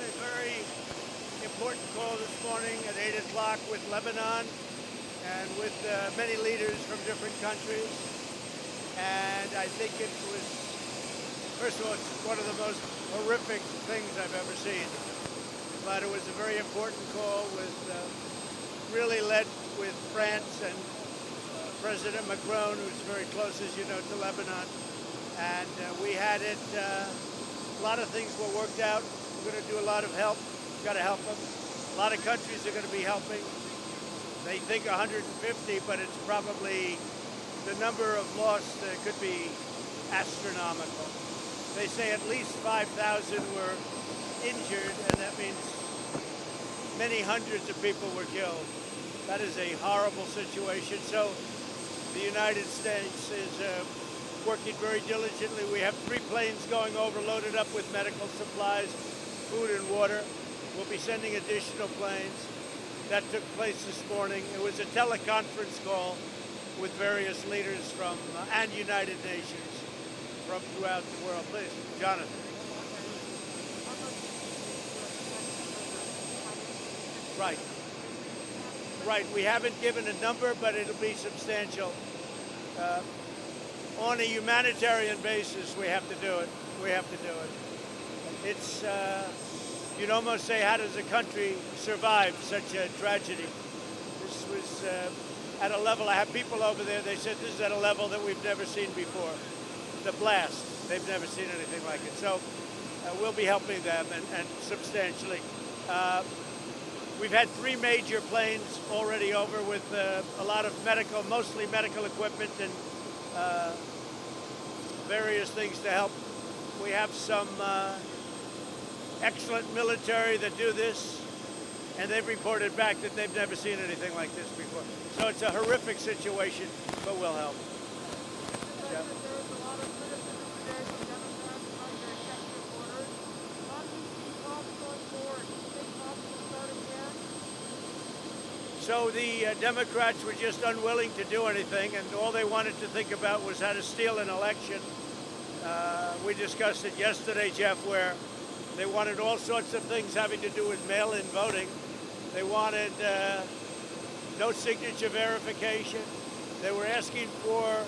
a very important call this morning at 8 o'clock with Lebanon and with many leaders from different countries. And I think it was, first of all, it's one of the most horrific things I've ever seen. But it was a very important call with really led with France and President Macron, who's very close, as you know, to Lebanon. And we had it, a lot of things were worked out. We're going to do a lot of help. We've got to help them. A lot of countries are going to be helping. They think 150, but it's probably, the number of lost could be astronomical. They say at least 5,000 were injured, and that means many hundreds of people were killed. That is a horrible situation. So the United States is working very diligently. We have 3 planes going over, loaded up with medical supplies, food and water. We'll be sending additional planes. That took place this morning. It was a teleconference call with various leaders from and United Nations from throughout the world. Please, Jonathan. Right. Right. We haven't given a number, but it'll be substantial. On a humanitarian basis, we have to do it. We have to do it. It's, you'd almost say, how does a country survive such a tragedy? This was at a level, I have people over there, they said this is at a level that we've never seen before. The blast, they've never seen anything like it. So we'll be helping them and substantially. We've had 3 major planes already over with a lot of medical, mostly medical equipment and various things to help. We have some excellent military that do this, and they've reported back that they've never seen anything like this before. So it's a horrific situation, but we'll help. Yeah. So the Democrats were just unwilling to do anything, and all they wanted to think about was how to steal an election. We discussed it yesterday, Jeff, where they wanted all sorts of things having to do with mail-in voting. They wanted no signature verification. They were asking for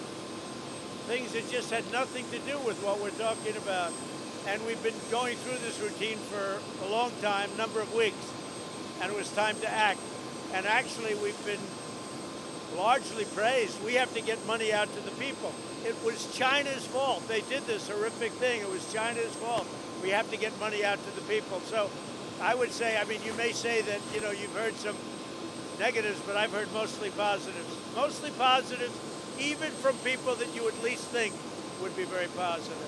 things that just had nothing to do with what we're talking about. And we've been going through this routine for a long time, number of weeks, and it was time to act. And actually, we've been largely praised. We have to get money out to the people. It was China's fault. They did this horrific thing. It was China's fault. We have to get money out to the people. So I would say, I mean, you may say that, you know, you've heard some negatives, but I've heard mostly positives. Mostly positives, even from people that you would least think would be very positive.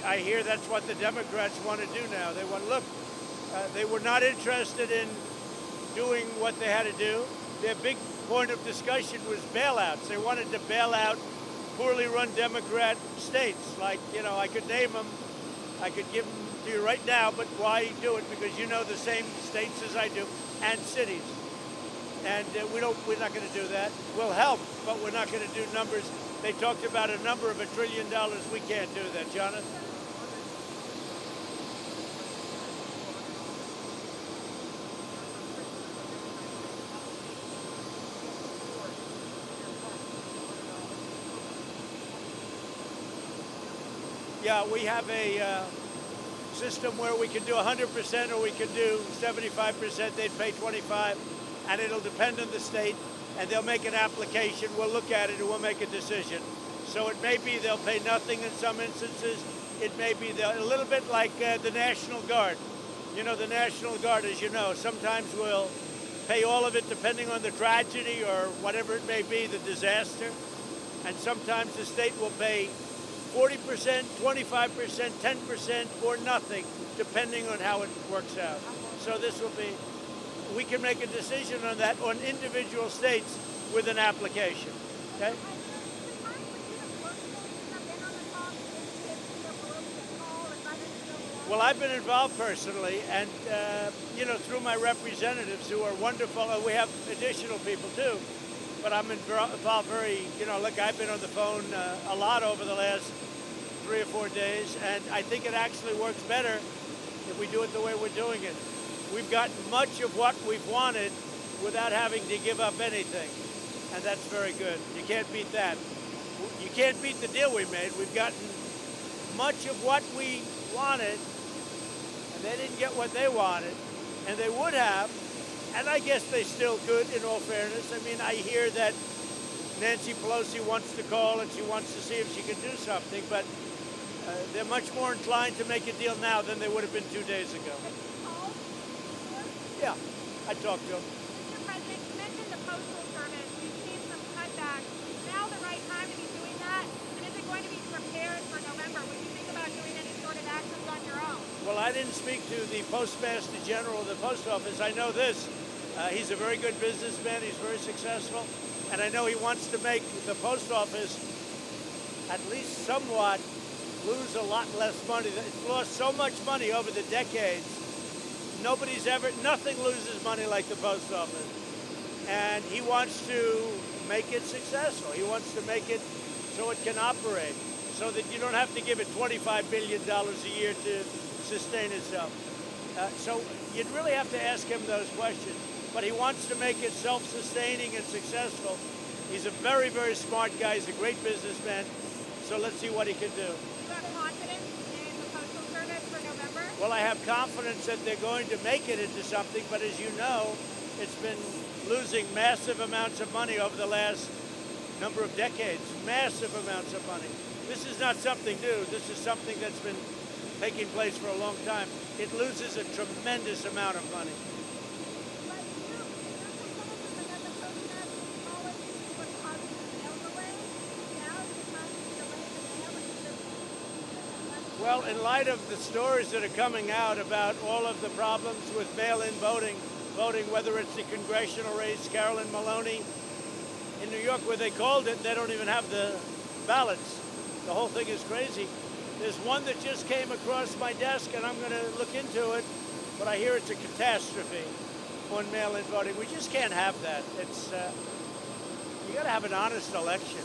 I hear that's what the Democrats want to do now. They want, look, they were not interested in doing what they had to do. Their big point of discussion was bailouts. They wanted to bail out poorly run Democrat states. Like, you know, I could name them. I could give them to you right now, but why do it? Because you know the same states as I do, and cities. And we're not going to do that. We'll help, but we're not going to do numbers. They talked about a number of $1 trillion. We can't do that, Jonathan. Yeah, we have a system where we can do 100% or we can do 75%. They'd pay 25%, and it'll depend on the state, and they'll make an application. We'll look at it, and we'll make a decision. So it may be they'll pay nothing in some instances. It may be a little bit like the National Guard. You know, the National Guard, as you know, sometimes will pay all of it depending on the tragedy or whatever it may be, the disaster. And sometimes the state will pay 40%, 25%, 10%, or nothing, depending on how it works out. So this will be, we can make a decision on that on individual states with an application, okay? Well, I've been involved personally, and, you know, through my representatives who are wonderful, and we have additional people too, but I'm involved very, you know, look, I've been on the phone a lot over the last 3 or 4 days, and I think it actually works better if we do it the way we're doing it. We've gotten much of what we've wanted without having to give up anything, and that's very good. You can't beat that. You can't beat the deal we made. We've gotten much of what we wanted, and they didn't get what they wanted, and they would have, and I guess they still could, in all fairness. I mean, I hear that Nancy Pelosi wants to call and she wants to see if she can do something, but they're much more inclined to make a deal now than they would have been 2 days ago. Yeah, I talked to him. Mr. President, you mentioned the Postal Service. We've seen some cutbacks. Is now the right time to be doing that? And is it going to be prepared for November? Would you think about doing any sort of actions on your own? Well, I didn't speak to the Postmaster General of the Post Office. I know this. He's a very good businessman. He's very successful. And I know he wants to make the Post Office at least somewhat lose a lot less money. It's lost so much money over the decades. Nothing loses money like the Post Office. And he wants to make it successful. He wants to make it so it can operate, so that you don't have to give it $25 billion a year to sustain itself. So you'd really have to ask him those questions. But he wants to make it self-sustaining and successful. He's a very, very smart guy. He's a great businessman. So let's see what he can do. You have confidence in the Postal Service for November? Well, I have confidence that they're going to make it into something, but as you know, it's been losing massive amounts of money over the last number of decades. Massive amounts of money. This is not something new. This is something that's been taking place for a long time. It loses a tremendous amount of money. Well, in light of the stories that are coming out about all of the problems with mail-in voting, whether it's the congressional race, Carolyn Maloney in New York, where they called it, they don't even have the ballots. The whole thing is crazy. There's one that just came across my desk, and I'm going to look into it, but I hear it's a catastrophe on mail-in voting. We just can't have that. It's you got to have an honest election.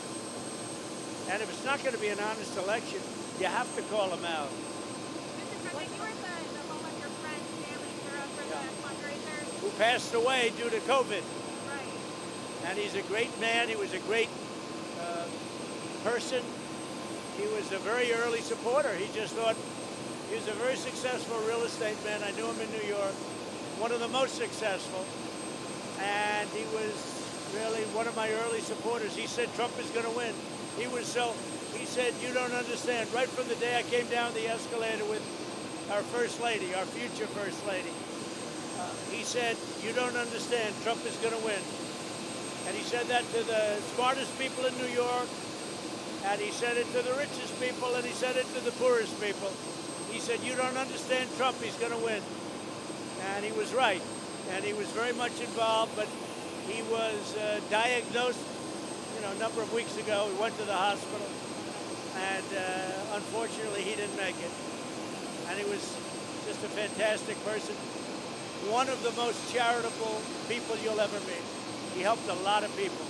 And if it's not going to be an honest election, you have to call them out. Mr. President, you were at the home of your friend, Stanley for the fundraiser. Who passed away due to COVID. Right. And he's a great man. He was a great person. He was a very early supporter. He just thought he was a very successful real estate man. I knew him in New York, one of the most successful. And he was really one of my early supporters. He said Trump is going to win. He said, you don't understand. Right from the day I came down the escalator with our First Lady, our future First Lady, he said, you don't understand. Trump is going to win. And he said that to the smartest people in New York, and he said it to the richest people, and he said it to the poorest people. He said, you don't understand Trump, he's going to win. And he was right. And he was very much involved, but he was diagnosed, a number of weeks ago. He went to the hospital, and unfortunately, he didn't make it. And he was just a fantastic person. One of the most charitable people you'll ever meet. He helped a lot of people.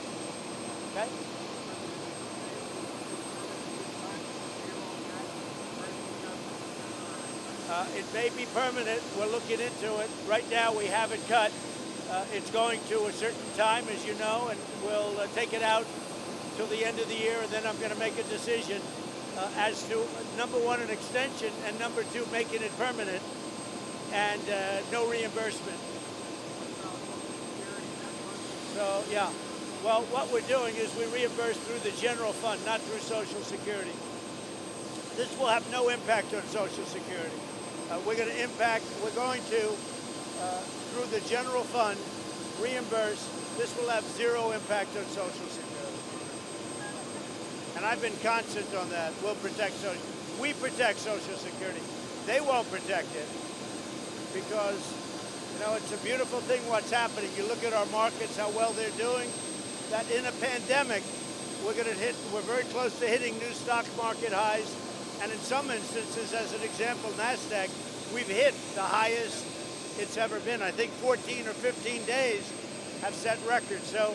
Okay? It may be permanent. We're looking into it. Right now, we have it cut. It's going to a certain time, as you know, and we'll take it out till the end of the year, and then I'm going to make a decision as to, number one, an extension, and number two, making it permanent, and no reimbursement. So, yeah. Well, what we're doing is we reimburse through the general fund, not through Social Security. This will have no impact on Social Security. We're going to, through the general fund, reimburse. This will have zero impact on Social Security. And I've been constant on that. We protect Social Security. They won't protect it because, it's a beautiful thing what's happening. You look at our markets, how well they're doing, that in a pandemic, we're very close to hitting new stock market highs. And in some instances, as an example, NASDAQ, we've hit the highest it's ever been. I think 14 or 15 days have set records. So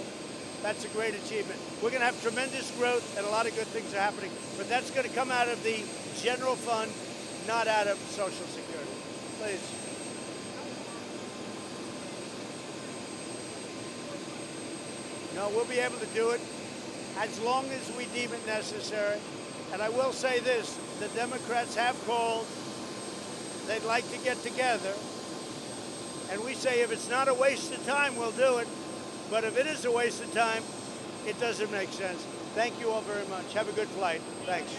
That's a great achievement. We're going to have tremendous growth and a lot of good things are happening. But that's going to come out of the general fund, not out of Social Security. Please. No, we'll be able to do it as long as we deem it necessary. And I will say this, the Democrats have called. They'd like to get together. And we say if it's not a waste of time, we'll do it. But if it is a waste of time, it doesn't make sense. Thank you all very much. Have a good flight. Thanks.